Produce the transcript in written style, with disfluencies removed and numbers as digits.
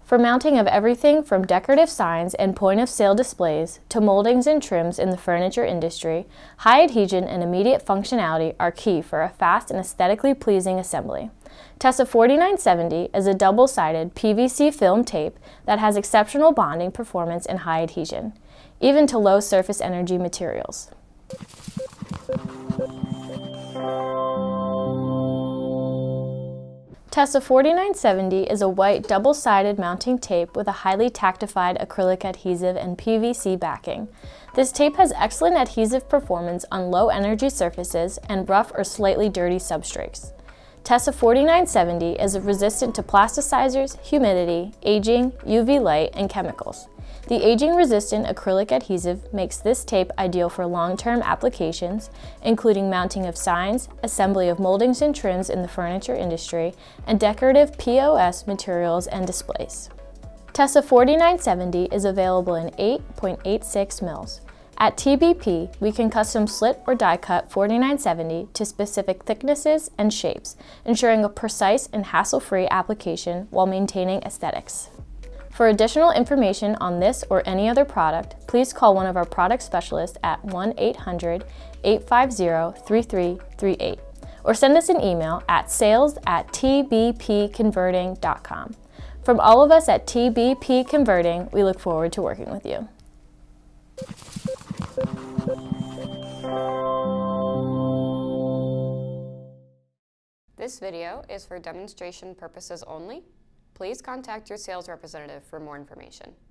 For mounting of everything from decorative signs and point-of-sale displays to moldings and trims in the furniture industry, high adhesion and immediate functionality are key for a fast and aesthetically pleasing assembly. Tesa 4970 is a double-sided PVC film tape that has exceptional bonding performance and high adhesion, even to low surface energy materials. Tesa 4970 is a white double-sided mounting tape with a highly tackified acrylic adhesive and PVC backing. This tape has excellent adhesive performance on low-energy surfaces and rough or slightly dirty substrates. Tesa 4970 is resistant to plasticizers, humidity, aging, UV light, and chemicals. The aging-resistant acrylic adhesive makes this tape ideal for long-term applications, including mounting of signs, assembly of moldings and trims in the furniture industry, and decorative POS materials and displays. Tesa 4970 is available in 8.86 mils. At TBP, we can custom slit or die cut 4970 to specific thicknesses and shapes, ensuring a precise and hassle-free application while maintaining aesthetics. For additional information on this or any other product, please call one of our product specialists at 1-800-850-3338 or send us an email at sales@tb-philly-inc-dba-tbp-converting.com. From all of us at TBP Converting, we look forward to working with you. This video is for demonstration purposes only. Please contact your sales representative for more information.